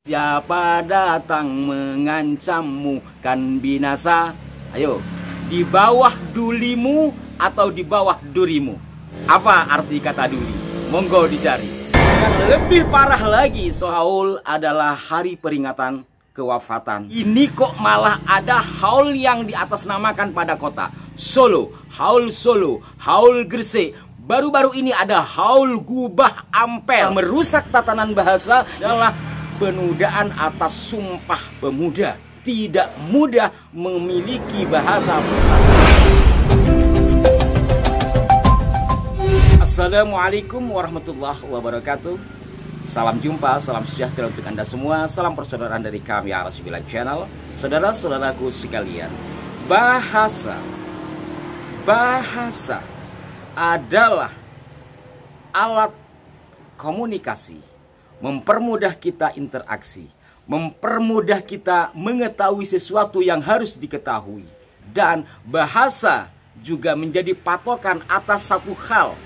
Siapa datang mengancammu kan binasa? Ayo, di bawah dulimu atau di bawah durimu? Apa arti kata duli? Monggo dicari. Dan lebih parah lagi, Saul adalah hari peringatan kewafatan. Ini kok malah ada haul yang diatasnamakan pada kota Solo, haul Solo, haul Gresik. Baru-baru ini ada haul Gubah Ampel. Merusak tatanan bahasa adalah penodaan atas Sumpah Pemuda. Tidak mudah memiliki bahasa. Assalamualaikum warahmatullahi wabarakatuh. Salam jumpa, salam sejahtera untuk Anda semua. Salam persaudaraan dari kami Aras9 Channel. Saudara-saudaraku sekalian, bahasa adalah alat komunikasi, mempermudah kita interaksi, mempermudah kita mengetahui sesuatu yang harus diketahui. Dan bahasa juga menjadi patokan atas satu hal,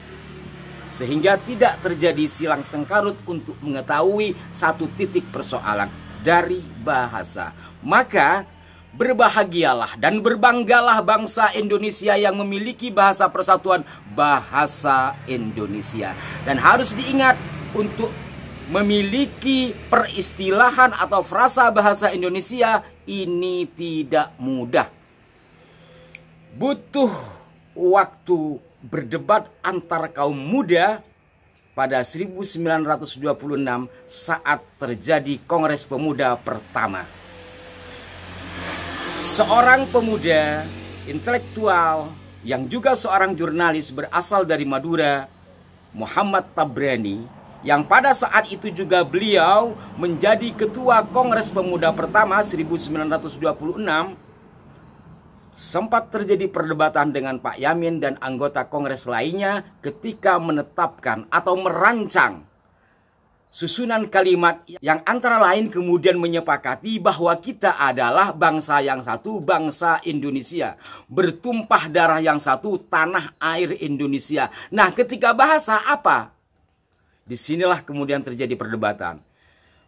sehingga tidak terjadi silang sengkarut untuk mengetahui satu titik persoalan dari bahasa. Maka berbahagialah dan berbanggalah bangsa Indonesia yang memiliki bahasa persatuan, bahasa Indonesia. Dan harus diingat, untuk memiliki peristilahan atau frasa bahasa Indonesia ini tidak mudah. Butuh waktu berdebat antar kaum muda pada 1926 saat terjadi Kongres Pemuda pertama. Seorang pemuda intelektual yang juga seorang jurnalis berasal dari Madura, Muhammad Tabrani, yang pada saat itu juga beliau menjadi ketua Kongres Pemuda pertama 1926, sempat terjadi perdebatan dengan Pak Yamin dan anggota Kongres lainnya ketika menetapkan atau merancang susunan kalimat yang antara lain kemudian menyepakati bahwa kita adalah bangsa yang satu, bangsa Indonesia. Bertumpah darah yang satu, tanah air Indonesia. Nah, ketika bahasa apa? Disinilah kemudian terjadi perdebatan.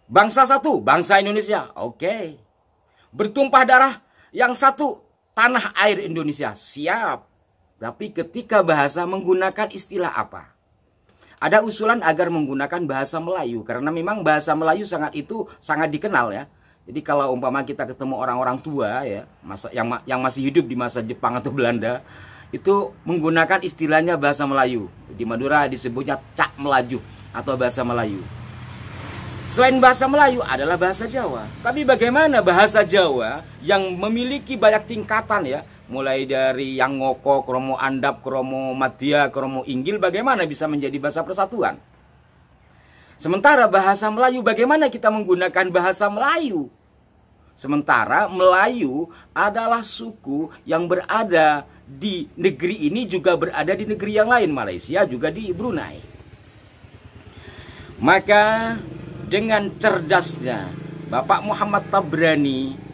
Bangsa satu, bangsa Indonesia. Oke. Bertumpah darah yang satu, tanah air Indonesia. Siap. Tapi ketika bahasa menggunakan istilah apa? Ada usulan agar menggunakan bahasa Melayu, karena memang bahasa Melayu sangat dikenal ya. Jadi kalau umpama kita ketemu orang-orang tua ya, yang masih hidup di masa Jepang atau Belanda, itu menggunakan istilahnya bahasa Melayu. Di Madura disebutnya Cak Melaju atau bahasa Melayu. Selain bahasa Melayu adalah bahasa Jawa. Tapi bagaimana bahasa Jawa yang memiliki banyak tingkatan ya, mulai dari yang ngoko, kromo andap, kromo madya, kromo inggil, bagaimana bisa menjadi bahasa persatuan? Sementara bahasa Melayu, bagaimana kita menggunakan bahasa Melayu? Sementara Melayu adalah suku yang berada di negeri ini juga berada di negeri yang lain, Malaysia juga di Brunei. Maka dengan cerdasnya Bapak Muhammad Tabrani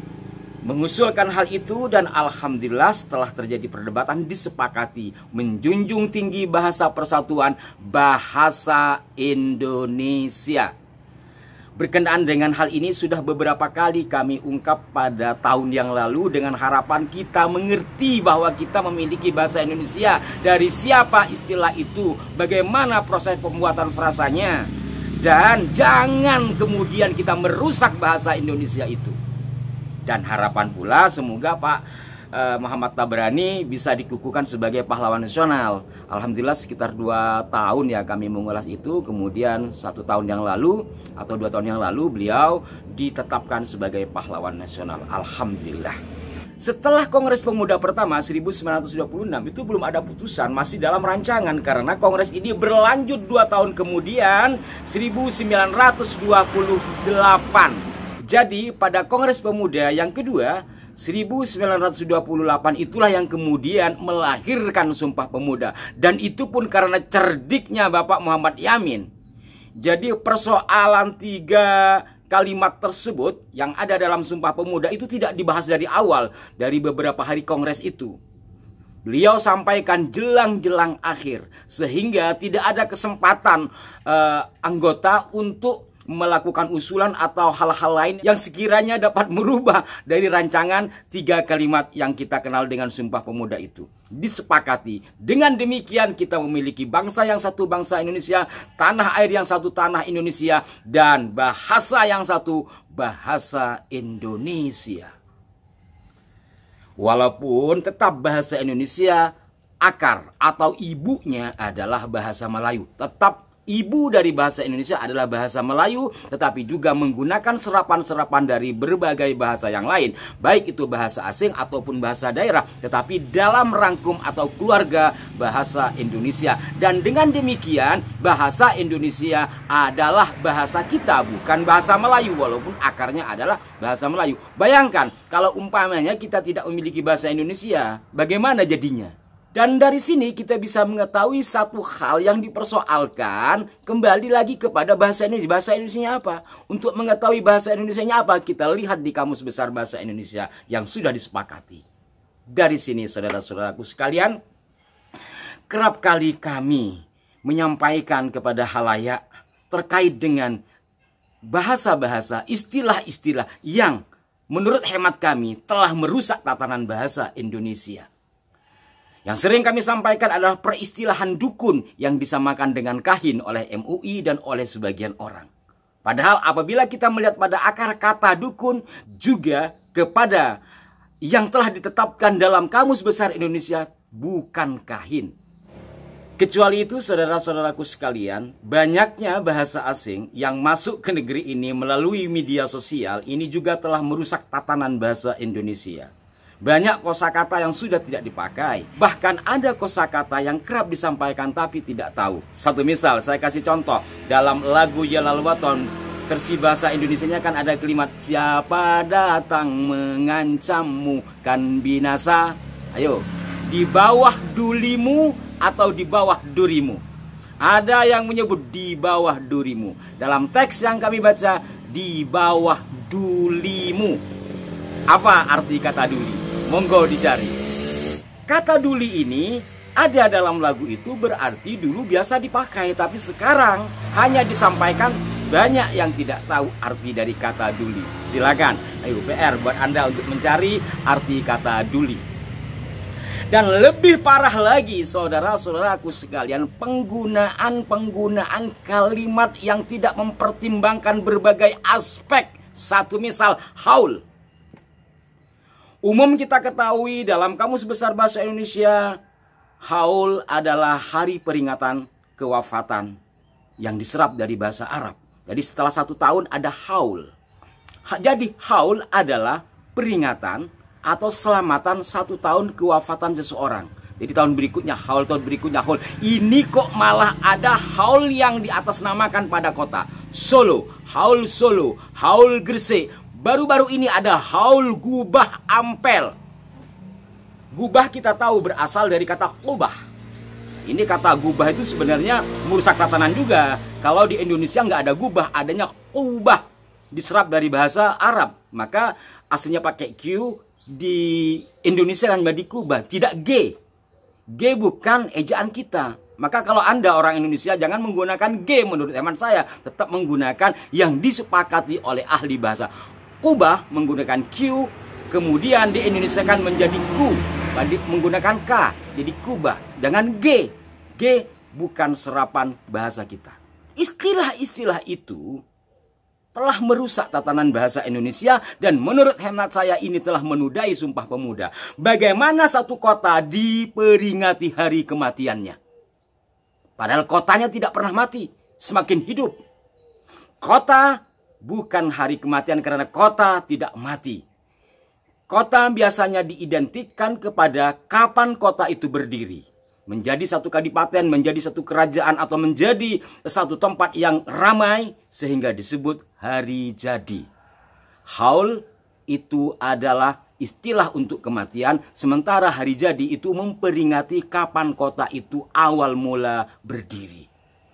mengusulkan hal itu, dan alhamdulillah setelah terjadi perdebatan disepakati menjunjung tinggi bahasa persatuan, bahasa Indonesia. Berkenaan dengan hal ini sudah beberapa kali kami ungkap pada tahun yang lalu dengan harapan kita mengerti bahwa kita memiliki bahasa Indonesia. Dari siapa istilah itu, bagaimana proses pembuatan frasanya, dan jangan kemudian kita merusak bahasa Indonesia itu. Dan harapan pula semoga Pak Muhammad Tabrani bisa dikukuhkan sebagai pahlawan nasional. Alhamdulillah sekitar 2 tahun ya kami mengulas itu. Kemudian 1 tahun yang lalu atau 2 tahun yang lalu beliau ditetapkan sebagai pahlawan nasional. Alhamdulillah. Setelah Kongres Pemuda pertama 1926 itu belum ada putusan, masih dalam rancangan, karena kongres ini berlanjut 2 tahun kemudian 1928. Jadi pada Kongres Pemuda yang kedua 1928 itulah yang kemudian melahirkan Sumpah Pemuda. Dan itu pun karena cerdiknya Bapak Muhammad Yamin. Jadi persoalan 3 kalimat tersebut yang ada dalam Sumpah Pemuda itu tidak dibahas dari awal, dari beberapa hari kongres itu. Beliau sampaikan jelang-jelang akhir, sehingga tidak ada kesempatan anggota untuk melakukan usulan atau hal-hal lain yang sekiranya dapat merubah dari rancangan 3 kalimat yang kita kenal dengan Sumpah Pemuda itu. Disepakati. Dengan demikian kita memiliki bangsa yang satu, bangsa Indonesia, tanah air yang satu, tanah Indonesia, dan bahasa yang satu, bahasa Indonesia. Walaupun tetap bahasa Indonesia, akar atau ibunya adalah bahasa Melayu. Tetap ibu dari bahasa Indonesia adalah bahasa Melayu, tetapi juga menggunakan serapan-serapan dari berbagai bahasa yang lain, baik itu bahasa asing ataupun bahasa daerah, tetapi dalam rangkum atau keluarga bahasa Indonesia. Dan dengan demikian bahasa Indonesia adalah bahasa kita, bukan bahasa Melayu, walaupun akarnya adalah bahasa Melayu. Bayangkan kalau umpamanya kita tidak memiliki bahasa Indonesia, bagaimana jadinya? Dan dari sini kita bisa mengetahui satu hal yang dipersoalkan, kembali lagi kepada bahasa Indonesia. Bahasa Indonesia apa? Untuk mengetahui bahasa Indonesia apa, kita lihat di Kamus Besar Bahasa Indonesia yang sudah disepakati. Dari sini saudara-saudaraku sekalian, kerap kali kami menyampaikan kepada halayak terkait dengan bahasa-bahasa, istilah-istilah yang menurut hemat kami telah merusak tatanan bahasa Indonesia. Yang sering kami sampaikan adalah peristilahan dukun yang disamakan dengan kahin oleh MUI dan oleh sebagian orang. Padahal apabila kita melihat pada akar kata dukun, juga kepada yang telah ditetapkan dalam Kamus Besar Indonesia, bukan kahin. Kecuali itu saudara-saudaraku sekalian, banyaknya bahasa asing yang masuk ke negeri ini melalui media sosial ini juga telah merusak tatanan bahasa Indonesia. Banyak kosakata yang sudah tidak dipakai. Bahkan ada kosakata yang kerap disampaikan tapi tidak tahu. Satu misal, saya kasih contoh. Dalam lagu Yalal Waton, versi bahasa Indonesianya kan ada kalimat, siapa datang mengancammu kan binasa. Ayo, di bawah dulimu atau di bawah durimu. Ada yang menyebut di bawah durimu. Dalam teks yang kami baca, di bawah dulimu. Apa arti kata duli? Monggo dicari. Kata duli ini ada dalam lagu itu, berarti dulu biasa dipakai, tapi sekarang hanya disampaikan. Banyak yang tidak tahu arti dari kata duli. Silakan, ayo PR buat Anda untuk mencari arti kata duli. Dan lebih parah lagi saudara-saudaraku sekalian, penggunaan kalimat yang tidak mempertimbangkan berbagai aspek. Satu misal, haul. Umum kita ketahui dalam Kamus Besar Bahasa Indonesia, haul adalah hari peringatan kewafatan yang diserap dari bahasa Arab. Jadi setelah 1 tahun ada haul. Jadi haul adalah peringatan atau selamatan 1 tahun kewafatan seseorang. Jadi tahun berikutnya haul, tahun berikutnya haul. Ini kok malah ada haul yang diatasnamakan pada kota. Solo, haul Gresik. Baru-baru ini ada haul Gubah Ampel. Gubah kita tahu berasal dari kata ubah. Ini kata gubah itu sebenarnya merusak tatanan juga. Kalau di Indonesia nggak ada gubah, adanya ubah. Diserap dari bahasa Arab. Maka aslinya pakai Q, di Indonesia kan menjadi kubah, tidak G. G bukan ejaan kita. Maka kalau Anda orang Indonesia jangan menggunakan G menurut hemat saya. Tetap menggunakan yang disepakati oleh ahli bahasa. Kubah menggunakan Q, kemudian di Indonesia kan menjadi Ku, menggunakan K, jadi kubah. Jangan G. G bukan serapan bahasa kita. Istilah-istilah itu telah merusak tatanan bahasa Indonesia dan menurut hemat saya ini telah menudai Sumpah Pemuda. Bagaimana satu kota diperingati hari kematiannya? Padahal kotanya tidak pernah mati, semakin hidup. Kota bukan hari kematian karena kota tidak mati. Kota biasanya diidentikan kepada kapan kota itu berdiri. Menjadi satu kadipaten, menjadi satu kerajaan, atau menjadi satu tempat yang ramai sehingga disebut hari jadi. Haul itu adalah istilah untuk kematian, sementara hari jadi itu memperingati kapan kota itu awal mula berdiri.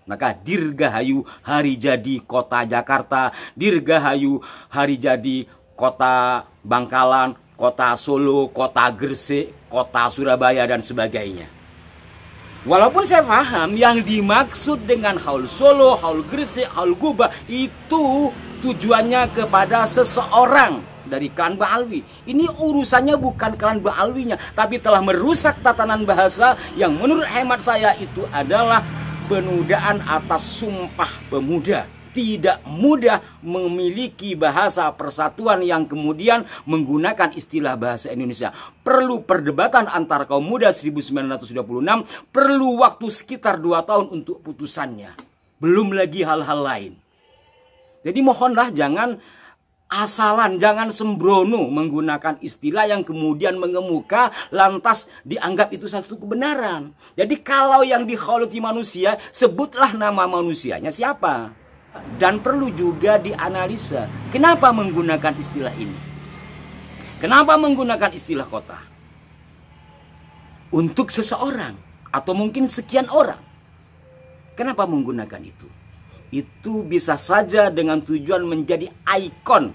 Maka Dirgahayu hari jadi kota Jakarta, Dirgahayu hari jadi kota Bangkalan, kota Solo, kota Gresik, kota Surabaya dan sebagainya. Walaupun saya paham yang dimaksud dengan haul Solo, haul Gresik, haul Gubah itu tujuannya kepada seseorang dari klan Ba'alwi. Ini urusannya bukan klan Ba'alwinya, tapi telah merusak tatanan bahasa yang menurut hemat saya itu adalah penodaan atas Sumpah Pemuda. Tidak mudah memiliki bahasa persatuan yang kemudian menggunakan istilah bahasa Indonesia. Perlu perdebatan antara kaum muda 1926, perlu waktu sekitar 2 tahun untuk putusannya. Belum lagi hal-hal lain. Jadi mohonlah jangan asalan, jangan sembrono menggunakan istilah yang kemudian mengemuka lantas dianggap itu satu kebenaran. Jadi kalau yang dikhauluti manusia, sebutlah nama manusianya siapa. Dan perlu juga dianalisa kenapa menggunakan istilah ini. Kenapa menggunakan istilah kota? Untuk seseorang atau mungkin sekian orang. Kenapa menggunakan itu? Itu bisa saja dengan tujuan menjadi ikon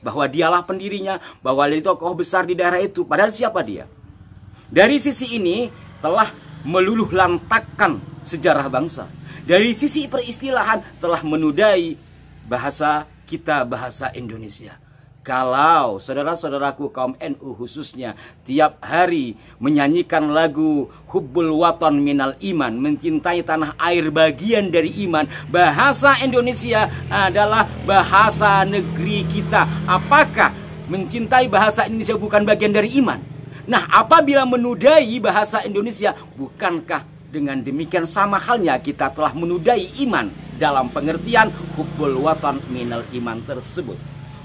bahwa dialah pendirinya, bahwa dia tokoh besar di daerah itu. Padahal siapa dia? Dari sisi ini telah meluluh lantakkan sejarah bangsa. Dari sisi peristilahan telah menudai bahasa kita, bahasa Indonesia. Kalau saudara-saudaraku kaum NU khususnya tiap hari menyanyikan lagu Hubbul Watan Minal Iman, mencintai tanah air bagian dari iman, bahasa Indonesia adalah bahasa negeri kita. Apakah mencintai bahasa Indonesia bukan bagian dari iman? Nah, apabila menudai bahasa Indonesia, bukankah dengan demikian sama halnya kita telah menudai iman dalam pengertian Hubbul Watan Minal Iman tersebut?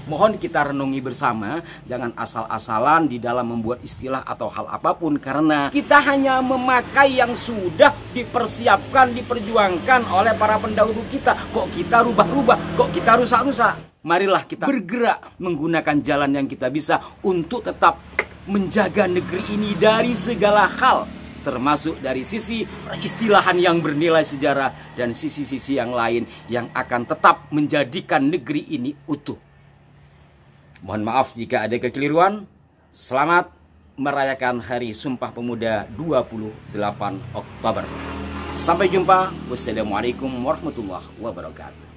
Mohon kita renungi bersama, jangan asal-asalan di dalam membuat istilah atau hal apapun, karena kita hanya memakai yang sudah dipersiapkan, diperjuangkan oleh para pendahulu kita. Kok kita rubah-rubah, kok kita rusak-rusak? Marilah kita bergerak menggunakan jalan yang kita bisa untuk tetap menjaga negeri ini dari segala hal, termasuk dari sisi istilahan yang bernilai sejarah dan sisi-sisi yang lain yang akan tetap menjadikan negeri ini utuh. Mohon maaf jika ada kekeliruan. Selamat merayakan Hari Sumpah Pemuda 28 Oktober. Sampai jumpa. Wassalamualaikum warahmatullahi wabarakatuh.